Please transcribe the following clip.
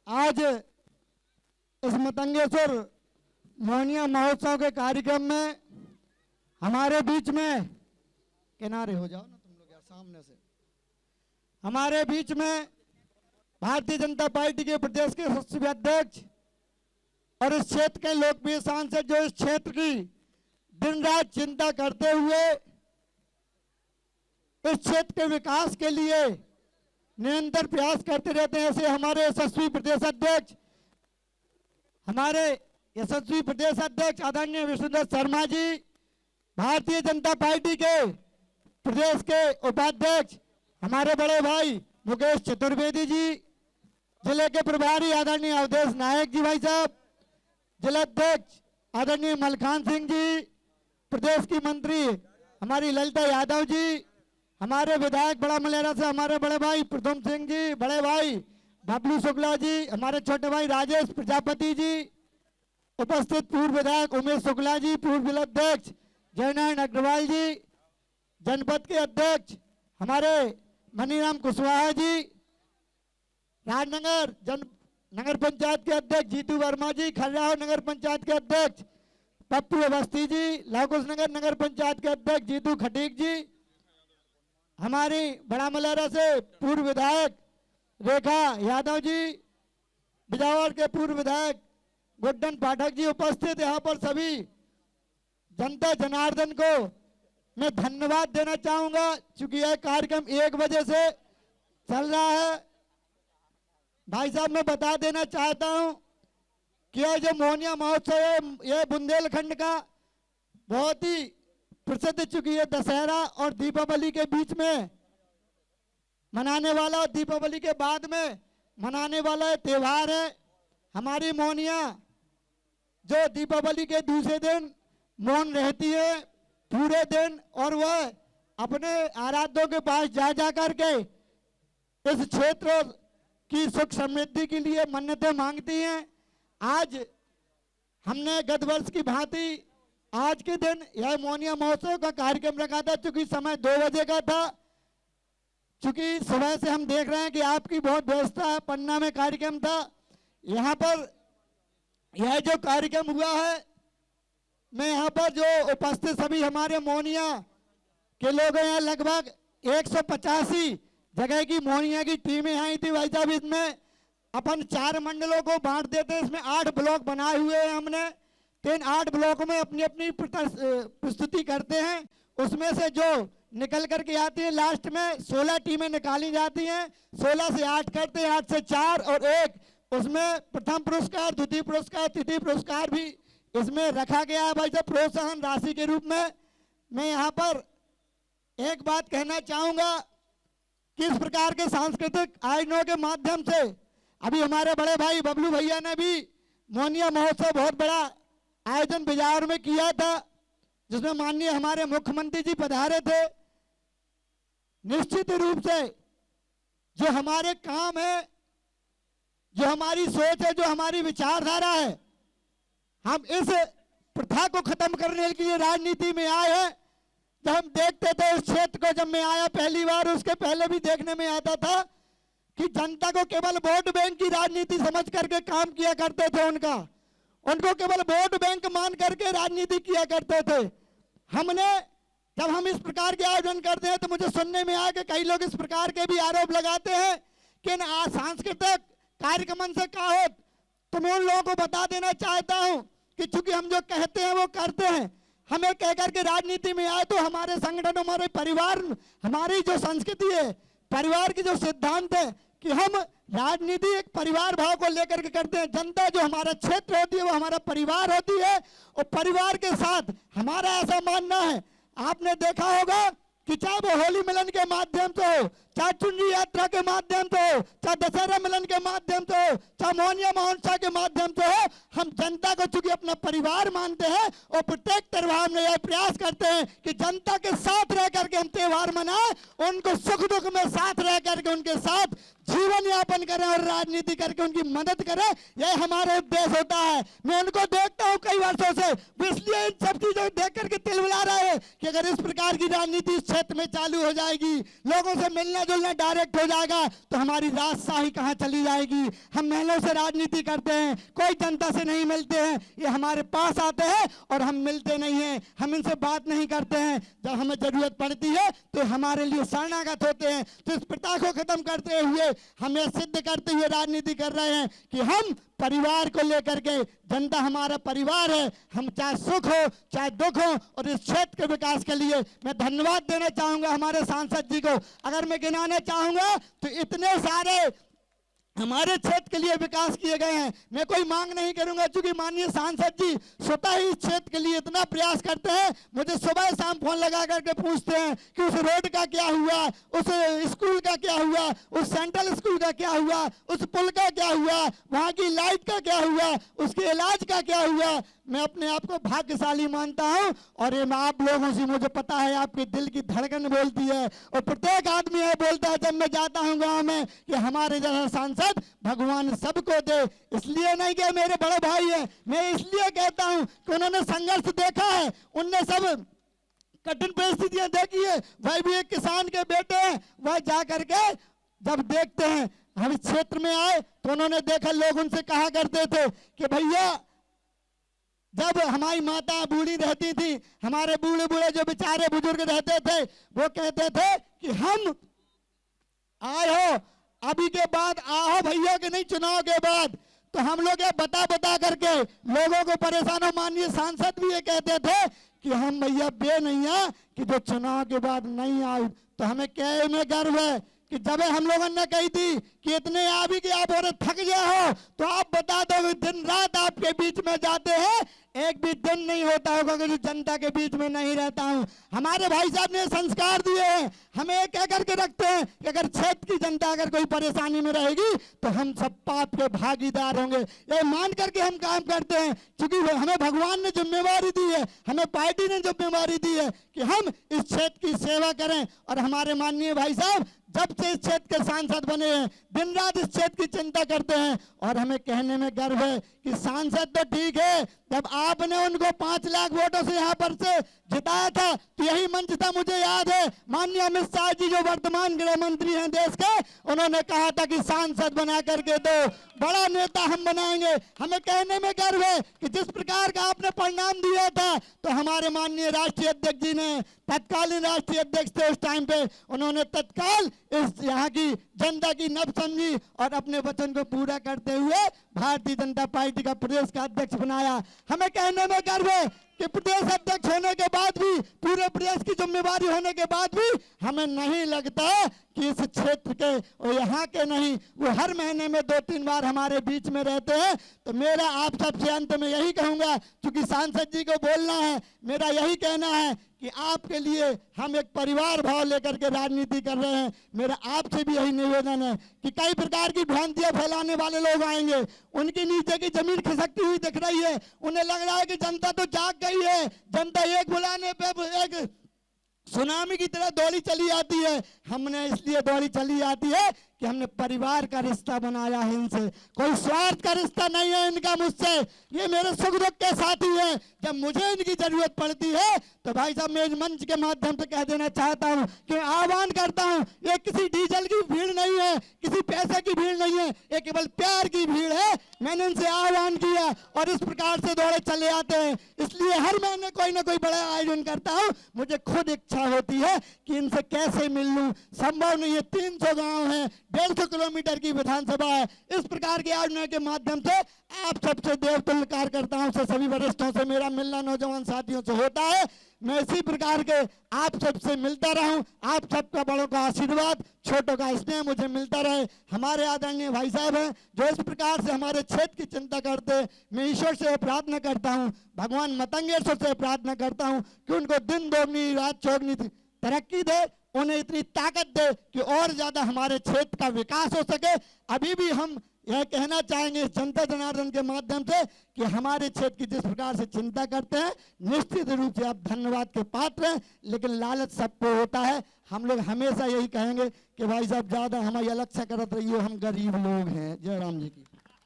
आज इस मतंगेश्वर मोहनिया महोत्सव के कार्यक्रम में हमारे बीच में, किनारे हो जाओ ना तुम लोग यार सामने से, हमारे बीच में भारतीय जनता पार्टी के प्रदेश के सचिव अध्यक्ष और इस क्षेत्र के लोकप्रिय सांसद जो इस क्षेत्र की दिन रात चिंता करते हुए इस क्षेत्र के विकास के लिए निरंतर प्रयास करते रहते हैं, ऐसे हमारे यशस्वी प्रदेश अध्यक्ष आदरणीय विष्णुदत्त शर्मा जी, भारतीय जनता पार्टी के प्रदेश के उपाध्यक्ष हमारे बड़े भाई मुकेश चतुर्वेदी जी, जिले के प्रभारी आदरणीय अवधेश नायक जी भाई साहब, जिलाध्यक्ष आदरणीय मलखान सिंह जी, प्रदेश की मंत्री हमारी ललिता यादव जी, हमारे विधायक बड़ा मलेरा से हमारे बड़े भाई प्रथम सिंह जी, बड़े भाई बबलू शुक्ला जी, हमारे छोटे भाई राजेश प्रजापति जी, उपस्थित पूर्व विधायक उमेश शुक्ला जी, पूर्व जिलाध्यक्ष जयनारायण अग्रवाल जी, जनपद के अध्यक्ष हमारे मनीराम कुशवाहा जी, राजनगर नगर पंचायत के अध्यक्ष जीतू वर्मा जी, खरराहो नगर पंचायत के अध्यक्ष पप्पू अवस्थी जी, लाकुश नगर नगर पंचायत के अध्यक्ष जीतू खटीक जी, हमारी बड़ा मलेरा से पूर्व विधायक रेखा यादव जी, बिजावर के पूर्व विधायक गुड्डन पाठक जी, उपस्थित यहाँ पर सभी जनता जनार्दन को मैं धन्यवाद देना चाहूंगा, क्योंकि यह कार्यक्रम 1 बजे से चल रहा है। भाई साहब मैं बता देना चाहता हूं कि यह जो मोहनिया महोत्सव है यह बुंदेलखंड का बहुत ही प्रसिद्ध, चूंकि ये दशहरा और दीपावली के बीच में मनाने वाला और दीपावली के बाद में मनाने वाला त्यौहार है। हमारी मोहनिया जो दीपावली के दूसरे दिन मौन रहती है पूरे दिन और वह अपने आराध्यों के पास जा करके इस क्षेत्र की सुख समृद्धि के लिए मन्नतें मांगती हैं। आज हमने गत वर्ष की भांति आज के दिन यह मोहनिया महोत्सव का कार्यक्रम रखा था, चूंकि समय 2 बजे का था। चूंकि सुबह से हम देख रहे हैं कि आपकी बहुत व्यवस्था है, पन्ना में कार्यक्रम था। यहाँ पर यह जो कार्यक्रम हुआ है, मैं यहाँ पर जो उपस्थित सभी हमारे मोहनिया के लोग हैं, लगभग 185 जगह की मोहनिया की टीमें आई थी भाई साहब। इसमें अपन 4 मंडलों को बांट देते हैं, इसमें 8 ब्लॉक बनाए हुए हैं हमने। 8 ब्लॉकों में अपनी अपनी प्रस्तुति करते हैं, उसमें से जो निकल करके आती है लास्ट में 16 टीमें निकाली जाती हैं। 16 से 8 करते हैं, 8 से 4 और 1 उसमें प्रथम पुरस्कार, द्वितीय पुरस्कार, तृतीय पुरस्कार भी इसमें रखा गया है भाई साहब प्रोत्साहन राशि के रूप में। मैं यहाँ पर एक बात कहना चाहूंगा कि इस प्रकार के सांस्कृतिक आयोजनों के माध्यम से अभी हमारे बड़े भाई बबलू भैया ने भी मोहनिया महोत्सव बहुत बड़ा आयोजन बिजार में किया था, जिसमें माननीय हमारे मुख्यमंत्री जी पधारे थे। निश्चित रूप से जो हमारे काम है, जो हमारी सोच है, जो हमारी विचारधारा है, हम इस प्रथा को खत्म करने के लिए राजनीति में आए हैं। जब हम देखते थे इस क्षेत्र को, जब मैं आया पहली बार, उसके पहले भी देखने में आता था कि जनता को केवल वोट बैंक की राजनीति समझ करके काम किया करते थे, उनको केवल वोट बैंक मान करके राजनीति किया करते थे। जब हम इस प्रकार के आयोजन करते हैं तो मुझे सुनने में आया कि कई लोग इस प्रकार के भी आरोप लगाते हैं कि सांस्कृतिक कार्यक्रम से क्या हो। तो मैं उन लोगों को बता देना चाहता हूं कि चूंकि हम जो कहते हैं वो करते हैं। हमें कह करके राजनीति में आए तो हमारे संगठन, हमारे परिवार, हमारी जो संस्कृति है, परिवार की जो सिद्धांत है कि हम राजनीति एक परिवार भाव को लेकर के करते हैं। जनता जो हमारा क्षेत्र होती है वो हमारा परिवार होती है, और परिवार के साथ हमारा ऐसा मानना है। आपने देखा होगा कि चाहे वो होली मिलन के माध्यम से हो, चाहे चुनरी यात्रा के माध्यम से हो, चाहे दशहरा मिलन के माध्यम से हो, चाहे मोहनिया महोत्सव के माध्यम से हो, हम जनता को चूंकि अपना परिवार मानते हैं और प्रत्येक त्योहार में यह प्रयास करते हैं कि जनता के साथ रह करके हम त्योहार मनाएं, उनको सुख दुख में साथ रह करके उनके साथ जीवन यापन करें और राजनीति करके उनकी मदद करें। यह हमारा उद्देश्य होता है। मैं उनको देखता हूं कई वर्षों से, इसलिए इन सब चीजों को देख करके तिलमिला रहे हैं कि अगर इस प्रकार की राजनीति इस क्षेत्र में चालू हो जाएगी, लोगों से मिलना जुलना डायरेक्ट हो जाएगा तो हमारी राजशाही कहाँ चली जाएगी। हम महलों से राजनीति करते हैं, कोई जनता से नहीं मिलते हैं, ये हमारे पास आते हैं और हम मिलते नहीं हैं, हम इनसे बात नहीं करते हैं। जब हमें जरूरत पड़ती है तो हमारे लिए शरणागत होते हैं। तो इस प्रथा को खत्म करते हुए हमें सिद्ध करते हुए राजनीति कर रहे हैं कि हम परिवार को लेकर के, जनता हमारा परिवार है, हम चाहे सुख हो चाहे दुख हो। और इस क्षेत्र के विकास के लिए मैं धन्यवाद देना चाहूंगा हमारे सांसद जी को। अगर मैं गिनाना चाहूंगा तो इतने सारे हमारे क्षेत्र के लिए विकास किए गए हैं। मैं कोई मांग नहीं करूंगा क्योंकि माननीय सांसद जी स्वतः ही इस क्षेत्र के लिए इतना प्रयास करते हैं। मुझे सुबह शाम फोन लगा करके पूछते हैं कि उस रोड का क्या हुआ, उस स्कूल का क्या हुआ, उस सेंट्रल स्कूल का क्या हुआ, उस पुल का क्या हुआ, वहाँ की लाइट का क्या हुआ, उसके इलाज का क्या हुआ। मैं अपने आप को भाग्यशाली मानता हूं और ये आप लोगों से मुझे पता है आपके दिल की धड़कन बोलती है और प्रत्येक आदमी यह बोलता है जब मैं जाता हूं गांव में कि हमारे जैसा सांसद भगवान सबको दे। इसलिए नहीं कि मेरे बड़े भाई हैं, मैं इसलिए कहता हूं कि उन्होंने संघर्ष देखा है, उनने सब कठिन परिस्थितियां देखी है। वह भी एक किसान के बेटे हैं, वह जा करके जब देखते हैं हम इस क्षेत्र में आए तो उन्होंने देखा, लोग उनसे कहा करते थे कि भैया जब हमारी माता बूढ़ी रहती थी, हमारे बूढ़े बूढ़े जो बेचारे बुजुर्ग रहते थे, वो कहते थे कि हम आए हो अभी के बाद आओ भैया के नहीं, चुनाव के बाद। तो हम लोग ये बता बता करके लोगों को परेशान हो। माननीय सांसद भी ये कहते थे कि हम भैया बे नहीं है कि जो चुनाव के बाद नहीं आए। तो हमें कहने में गर्व है कि जब हम लोगों ने कही थी कि इतने आ भी कि आप और थक गए हो तो आप बता दो, दिन रात आपके बीच में जाते हैं, एक भी दिन नहीं होता होगा कि जनता के बीच में नहीं रहता हूं। हमारे भाई साहब ने संस्कार दिए हैं, हमें कह करके रखते हैं कि अगर क्षेत्र की जनता अगर कोई परेशानी में रहेगी तो हम सब पाप के भागीदार होंगे। ये मान करके हम काम करते हैं क्योंकि हमें भगवान ने जिम्मेवारी दी है, हमें पार्टी ने जिम्मेवारी दी है कि हम इस क्षेत्र की सेवा करें। और हमारे माननीय भाई साहब जब से इस क्षेत्र के सांसद बने हैं दिन रात इस क्षेत्र की चिंता करते हैं और हमें कहने में गर्व है कि सांसद तो ठीक है, जब आपने उनको 5 लाख वोटों से यहाँ पर से जिताया था तो यही मंच था, मुझे याद है माननीय अमित शाह जी जो वर्तमान गृह मंत्री हैं देश के, उन्होंने कहा था कि सांसद बना करके दो, बड़ा नेता हम बनाएंगे। हमें कहने में गर्व है कि जिस प्रकार का आपने परिणाम दिया था तो हमारे माननीय राष्ट्रीय अध्यक्ष जी ने, तत्कालीन राष्ट्रीय अध्यक्ष थे उस टाइम पे, उन्होंने तत्काल इस यहाँ की जनता की नब्ज समझी और अपने वचन को पूरा करते हुए भारतीय जनता पार्टी का प्रदेश का अध्यक्ष बनाया। हमें कहने में गर्व है कि प्रदेश अध्यक्ष होने के बाद भी, पूरे प्रदेश की जिम्मेवारी होने के बाद भी हमें नहीं लगता कि इस क्षेत्र के और यहाँ के नहीं, वो हर महीने में 2-3 बार हमारे बीच में रहते हैं। तो मेरा आप सबसे अंत में यही कहूँगा, क्योंकि सांसद जी को बोलना है, मेरा यही कहना है कि आपके लिए हम एक परिवार भाव लेकर के राजनीति कर रहे हैं। मेरा आपसे भी यही निवेदन है कि कई प्रकार की भ्रांतियां फैलाने वाले लोग आएंगे, उनके नीचे की जमीन खिसकती हुई दिख रही है, उन्हें लग रहा है कि जनता तो जाग गई है, जनता एक बुलाने पे एक सुनामी की तरह दौड़ी चली आती है। हमने इसलिए दौड़ी चली आती है कि हमने परिवार का रिश्ता बनाया है इनसे, कोई स्वार्थ का रिश्ता नहीं है इनका मुझसे, ये मेरे सुख दुख के साथी हैं। जब मुझे इनकी जरूरत पड़ती है तो भाई साहब मैं इस मंच के माध्यम से कह देना चाहता हूं कि आह्वान करता हूं, ये किसी डीजल की भीड़ नहीं है, किसी पैसे की भीड़ नहीं है, ये केवल प्यार की भीड़ है। मैंने इनसे आह्वान किया और इस प्रकार से दौड़े चले आते हैं। इसलिए हर महीने कोई ना कोई बड़ा आयोजन करता हूं, मुझे खुद इच्छा होती है कि इनसे कैसे मिल लूं, संभव नहीं है। 300 गाँव है, 150 किलोमीटर की विधानसभा है। इस प्रकार के आयोजन के माध्यम से आप सबसे देवतुल्य कार्यकर्ताओं से, सभी वरिष्ठों से मेरा मिलना नौजवान साथियों से होता है। मैं इसी प्रकार के आप सबसे मिलता रहूं, आप सबका बड़ों का आशीर्वाद, छोटों का स्नेह मुझे मिलता रहे। हमारे आदरणीय भाई साहब हैं जो इस प्रकार से हमारे क्षेत्र की चिंता करते हैं। मैं ईश्वर से प्रार्थना करता हूं, भगवान मतंगेश्वर से प्रार्थना करता हूं कि उनको दिन दोगुनी रात चौगुनी तरक्की दे, उन्हें इतनी ताकत दे कि और ज्यादा हमारे क्षेत्र का विकास हो सके। अभी भी हम यह कहना चाहेंगे इस जनता जनार्दन के माध्यम से कि हमारे क्षेत्र की जिस प्रकार से चिंता करते हैं, निश्चित रूप से आप धन्यवाद के पात्र हैं, लेकिन लालच सबको होता है। हम लोग हमेशा यही कहेंगे कि भाई साहब ज्यादा हमारी अलग से करत रहिए, हम गरीब लोग हैं। जय राम जी की।